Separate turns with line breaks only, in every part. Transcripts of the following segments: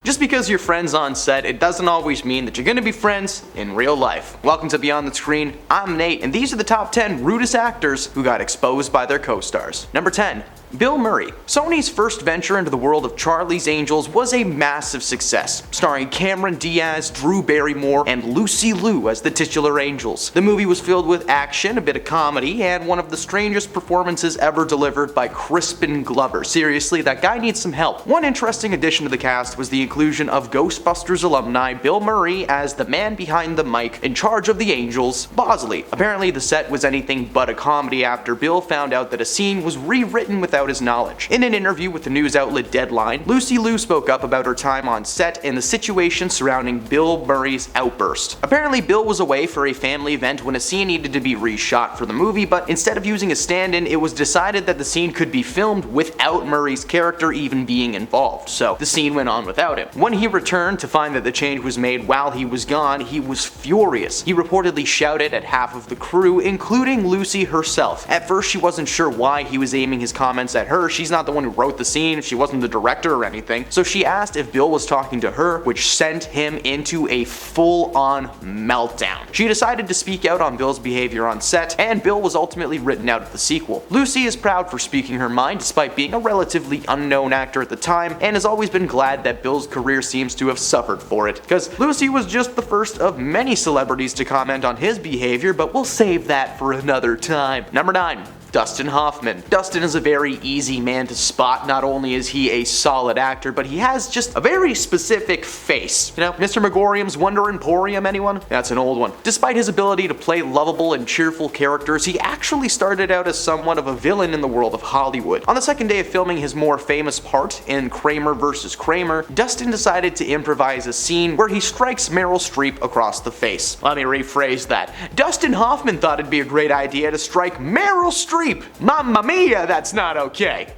Just because you're friends on set, it doesn't always mean that you're gonna be friends in real life. Welcome to Beyond the Screen, I'm Nate, and these are the top 10 rudest actors who got exposed by their co-stars. Number 10. Bill Murray. Sony's first venture into the world of Charlie's Angels was a massive success, starring Cameron Diaz, Drew Barrymore, and Lucy Liu as the titular angels. The movie was filled with action, a bit of comedy, and one of the strangest performances ever delivered by Crispin Glover. Seriously, that guy needs some help. One interesting addition to the cast was the inclusion of Ghostbusters alumni Bill Murray as the man behind the mic in charge of the Angels, Bosley. Apparently the set was anything but a comedy after Bill found out that a scene was rewritten without his knowledge. In an interview with the news outlet Deadline, Lucy Liu spoke up about her time on set and the situation surrounding Bill Murray's outburst. Apparently Bill was away for a family event when a scene needed to be reshot for the movie, but instead of using a stand-in, it was decided that the scene could be filmed without Murray's character even being involved, so the scene went on without him. When he returned to find that the change was made while he was gone, he was furious. He reportedly shouted at half of the crew, including Lucy herself. At first she wasn't sure why he was aiming his comments at her. She's not the one who wrote the scene, she wasn't the director or anything. So she asked if Bill was talking to her, which sent him into a full-on meltdown. She decided to speak out on Bill's behavior on set, and Bill was ultimately written out of the sequel. Lucy is proud for speaking her mind despite being a relatively unknown actor at the time, and has always been glad that Bill's career seems to have suffered for it, because Lucy was just the first of many celebrities to comment on his behavior, but we'll save that for another time. Number 9. Dustin Hoffman. Dustin is a very easy man to spot. Not only is he a solid actor, but he has just a very specific face. You know, Mr. Megorium's Wonder Emporium, anyone? That's an old one. Despite his ability to play lovable and cheerful characters, he actually started out as somewhat of a villain in the world of Hollywood. On the second day of filming his more famous part in Kramer vs. Kramer, Dustin decided to improvise a scene where he strikes Meryl Streep across the face. Let me rephrase that. Dustin Hoffman thought it'd be a great idea to strike Meryl Streep. Mamma mia, that's not okay.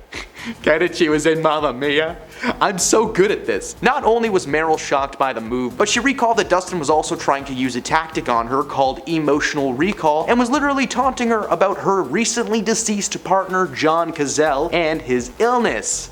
Get it? She was in Mamma Mia. I'm so good at this. Not only was Meryl shocked by the move, but she recalled that Dustin was also trying to use a tactic on her called emotional recall, and was literally taunting her about her recently deceased partner John Cazale and his illness.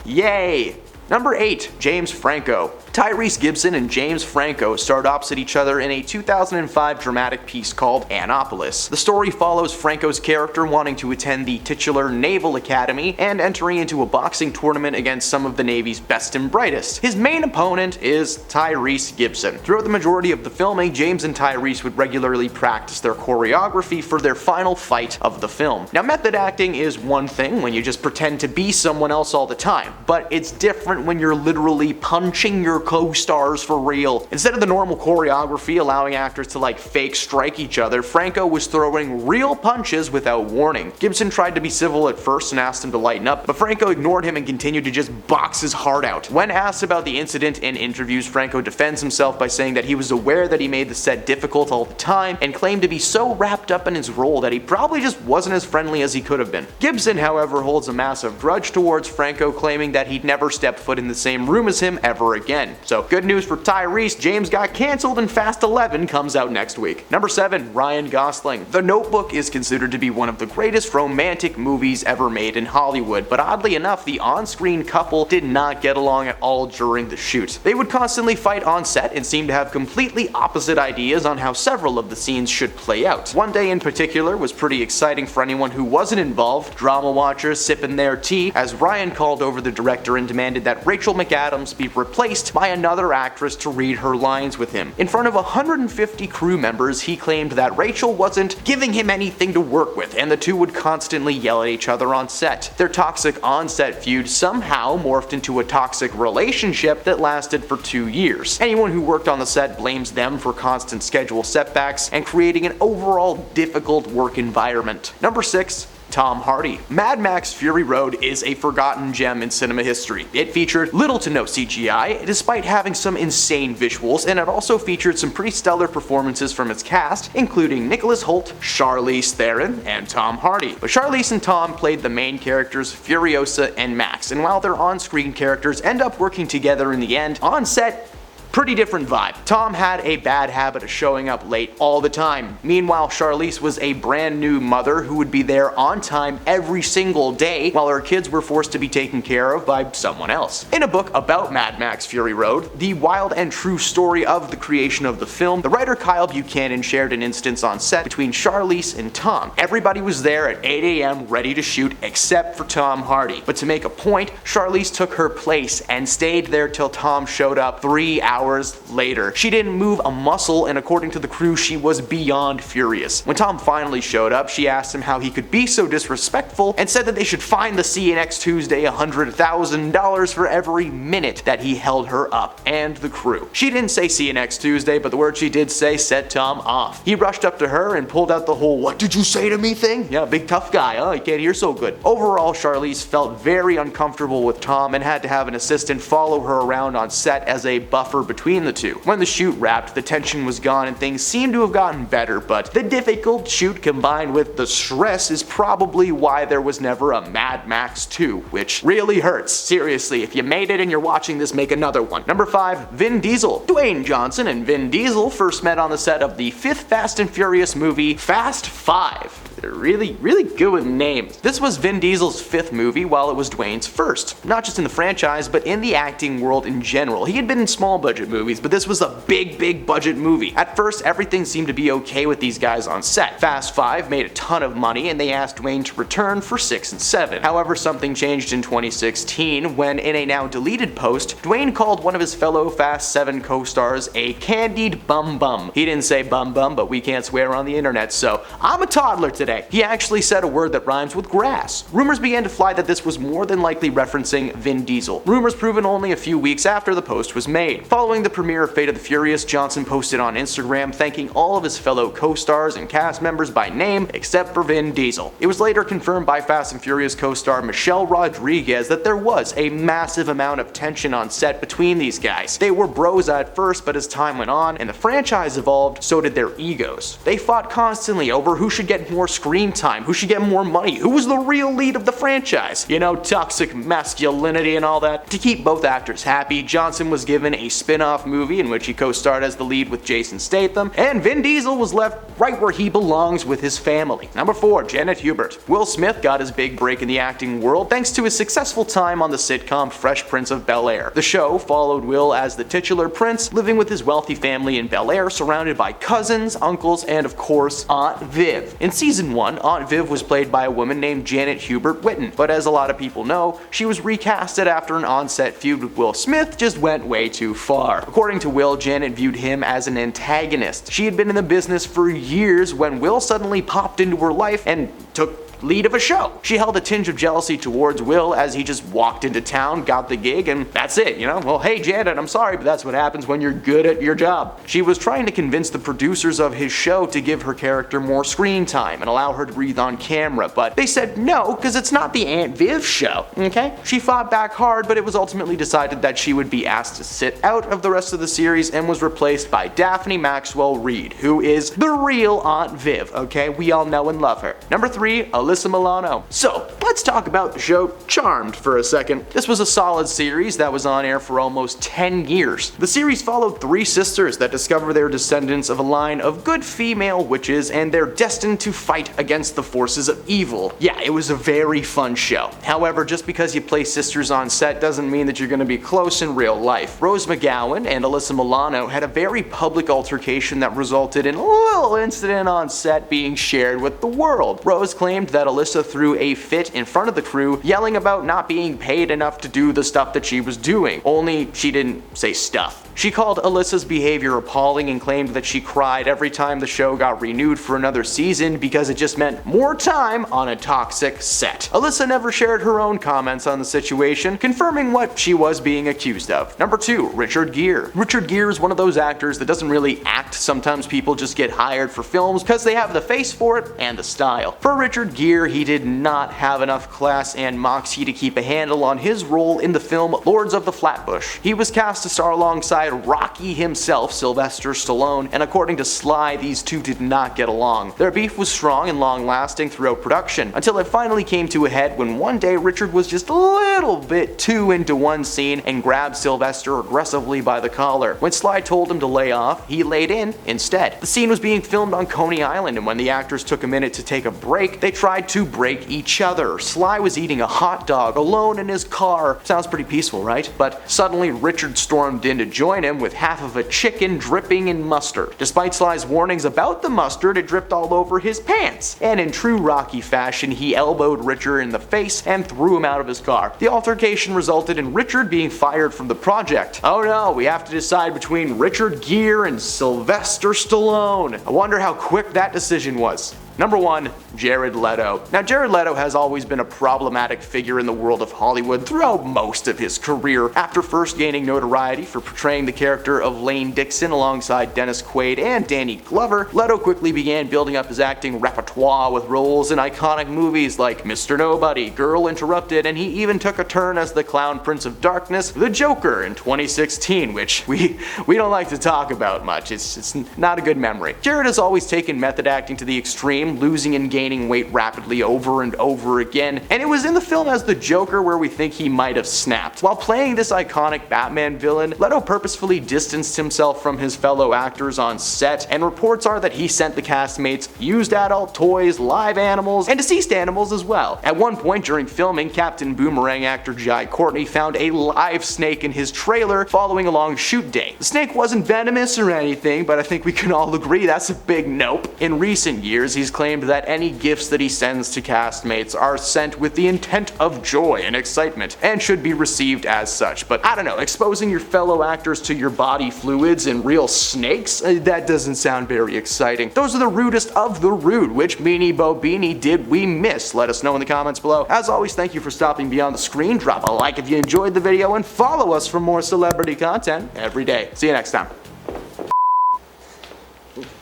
Yay! Number 8. James Franco. Tyrese Gibson and James Franco starred opposite each other in a 2005 dramatic piece called Annapolis. The story follows Franco's character wanting to attend the titular Naval Academy and entering into a boxing tournament against some of the Navy's best and brightest. His main opponent is Tyrese Gibson. Throughout the majority of the filming, James and Tyrese would regularly practice their choreography for their final fight of the film. Now, method acting is one thing when you just pretend to be someone else all the time, but it's different when you're literally punching your co-stars for real. Instead of the normal choreography allowing actors to fake strike each other, Franco was throwing real punches without warning. Gibson tried to be civil at first and asked him to lighten up, but Franco ignored him and continued to just box his heart out. When asked about the incident in interviews, Franco defends himself by saying that he was aware that he made the set difficult all the time, and claimed to be so wrapped up in his role that he probably just wasn't as friendly as he could have been. Gibson, however, holds a massive grudge towards Franco, claiming that he'd never step foot in the same room as him ever again. So good news for Tyrese, James got cancelled and Fast 11 comes out next week. Number 7. Ryan Gosling. The Notebook is considered to be one of the greatest romantic movies ever made in Hollywood, but oddly enough, the on-screen couple did not get along at all during the shoot. They would constantly fight on set and seem to have completely opposite ideas on how several of the scenes should play out. One day in particular was pretty exciting for anyone who wasn't involved, drama watchers sipping their tea, as Ryan called over the director and demanded that Rachel McAdams be replaced by another actress to read her lines with him. In front of 150 crew members, he claimed that Rachel wasn't giving him anything to work with, and the two would constantly yell at each other on set. Their toxic on-set feud somehow morphed into a toxic relationship that lasted for 2 years. Anyone who worked on the set blames them for constant schedule setbacks and creating an overall difficult work environment. Number 6. Tom Hardy. Mad Max Fury Road is a forgotten gem in cinema history. It featured little to no CGI, despite having some insane visuals, and it also featured some pretty stellar performances from its cast, including Nicholas Hoult, Charlize Theron, and Tom Hardy. But Charlize and Tom played the main characters Furiosa and Max, and while their on-screen characters end up working together in the end, on set, Pretty different vibe. Tom had a bad habit of showing up late all the time. Meanwhile, Charlize was a brand new mother who would be there on time every single day while her kids were forced to be taken care of by someone else. In a book about Mad Max Fury Road, the wild and true story of the creation of the film, the writer Kyle Buchanan shared an instance on set between Charlize and Tom. Everybody was there at 8 a.m. ready to shoot except for Tom Hardy. But to make a point, Charlize took her place and stayed there till Tom showed up 3 hours later. She didn't move a muscle, and according to the crew, she was beyond furious. When Tom finally showed up, she asked him how he could be so disrespectful and said that they should fine the See You Next Tuesday $100,000 for every minute that he held her up and the crew. She didn't say see you next Tuesday, but the word she did say set Tom off. He rushed up to her and pulled out the whole "what did you say to me" thing. Yeah, big tough guy, huh? He can't hear so good. Overall, Charlize felt very uncomfortable with Tom and had to have an assistant follow her around on set as a buffer between the two. When the shoot wrapped, the tension was gone and things seemed to have gotten better, but the difficult shoot combined with the stress is probably why there was never a Mad Max 2, which really hurts. Seriously, if you made it and you're watching this, make another one. Number 5, Vin Diesel. Dwayne Johnson and Vin Diesel first met on the set of the 5th Fast and Furious movie, Fast 5. They're really good with names. This was Vin Diesel's 5th movie while it was Dwayne's first. Not just in the franchise, but in the acting world in general. He had been in small budget movies, but this was a big budget movie. At first, everything seemed to be okay with these guys on set. Fast 5 made a ton of money and they asked Dwayne to return for 6 and 7. However, something changed in 2016 when, in a now deleted post, Dwayne called one of his fellow Fast 7 co-stars a candied bum. He didn't say bum, but we can't swear on the internet, so I'm a toddler today. He actually said a word that rhymes with grass. Rumors began to fly that this was more than likely referencing Vin Diesel. Rumors proven only a few weeks after the post was made. Following the premiere of Fate of the Furious, Johnson posted on Instagram thanking all of his fellow co-stars and cast members by name except for Vin Diesel. It was later confirmed by Fast and Furious co-star Michelle Rodriguez that there was a massive amount of tension on set between these guys. They were bros at first, but as time went on and the franchise evolved, so did their egos. They fought constantly over who should get more screen time, who should get more money, who was the real lead of the franchise. You know, toxic masculinity and all that. To keep both actors happy, Johnson was given a spin-off movie in which he co-starred as the lead with Jason Statham, and Vin Diesel was left right where he belongs with his family. Number 4, Janet Hubert. Will Smith got his big break in the acting world thanks to his successful time on the sitcom Fresh Prince of Bel-Air. The show followed Will as the titular prince, living with his wealthy family in Bel-Air, surrounded by cousins, uncles, and of course, Aunt Viv. In season 1, Aunt Viv was played by a woman named Janet Hubert Witten, but as a lot of people know, she was recasted after an on-set feud with Will Smith just went way too far. According to Will, Janet viewed him as an antagonist. She had been in the business for years when Will suddenly popped into her life and took lead of a show. She held a tinge of jealousy towards Will as he just walked into town, got the gig, and that's it, you know? Well, hey Janet, I'm sorry, but that's what happens when you're good at your job. She was trying to convince the producers of his show to give her character more screen time and allow her to breathe on camera, but they said no, because it's not the Aunt Viv show, okay? She fought back hard, but it was ultimately decided that she would be asked to sit out of the rest of the series and was replaced by Daphne Maxwell Reid, who is the real Aunt Viv, okay? We all know and love her. Number 3, Alyssa Milano. So, let's talk about the show Charmed for a second. This was a solid series that was on air for almost 10 years. The series followed 3 sisters that discover they're descendants of a line of good female witches and they're destined to fight against the forces of evil. Yeah, it was a very fun show. However, just because you play sisters on set doesn't mean that you're going to be close in real life. Rose McGowan and Alyssa Milano had a very public altercation that resulted in a little incident on set being shared with the world. Rose claimed that Alyssa threw a fit in front of the crew, yelling about not being paid enough to do the stuff that she was doing. Only she didn't say stuff. She called Alyssa's behavior appalling and claimed that she cried every time the show got renewed for another season because it just meant more time on a toxic set. Alyssa never shared her own comments on the situation, confirming what she was being accused of. Number 2, Richard Gere. Richard Gere is one of those actors that doesn't really act. Sometimes people just get hired for films because they have the face for it and the style. For Richard Gere, Gere, he did not have enough class and moxie to keep a handle on his role in the film Lords of the Flatbush. He was cast to star alongside Rocky himself, Sylvester Stallone, and according to Sly, these two did not get along. Their beef was strong and long-lasting throughout production, until it finally came to a head when one day Richard was just a little bit too into one scene and grabbed Sylvester aggressively by the collar. When Sly told him to lay off, he laid in instead. The scene was being filmed on Coney Island, and when the actors took a minute to take a break, they tried to break each other. Sly was eating a hot dog alone in his car. Sounds pretty peaceful, right? But suddenly Richard stormed in to join him with half of a chicken dripping in mustard. Despite Sly's warnings about the mustard, it dripped all over his pants. And in true Rocky fashion, he elbowed Richard in the face and threw him out of his car. The altercation resulted in Richard being fired from the project. Oh no, we have to decide between Richard Gere and Sylvester Stallone. I wonder how quick that decision was. Number 1, Jared Leto. Now, Jared Leto has always been a problematic figure in the world of Hollywood throughout most of his career. After first gaining notoriety for portraying the character of Lane Dixon alongside Dennis Quaid and Danny Glover, Leto quickly began building up his acting repertoire with roles in iconic movies like Mr. Nobody, Girl Interrupted, and he even took a turn as the Clown Prince of Darkness, the Joker, in 2016, which we don't like to talk about much. It's not a good memory. Jared has always taken method acting to the extreme, losing and gaining weight rapidly over and over again, and it was in the film as the Joker where we think he might have snapped. While playing this iconic Batman villain, Leto purposefully distanced himself from his fellow actors on set, and reports are that he sent the castmates used adult toys, live animals, and deceased animals as well. At one point during filming, Captain Boomerang actor Jai Courtney found a live snake in his trailer following along shoot day. The snake wasn't venomous or anything, but I think we can all agree that's a big nope. In recent years, he's claimed that any gifts that he sends to castmates are sent with the intent of joy and excitement, and should be received as such. But I don't know, exposing your fellow actors to your body fluids and real snakes? That doesn't sound very exciting. Those are the rudest of the rude. Which Beanie Bobini did we miss? Let us know in the comments below. As always, thank you for stopping beyond the screen. Drop a like if you enjoyed the video, and follow us for more celebrity content every day. See you next time.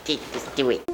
Just do it.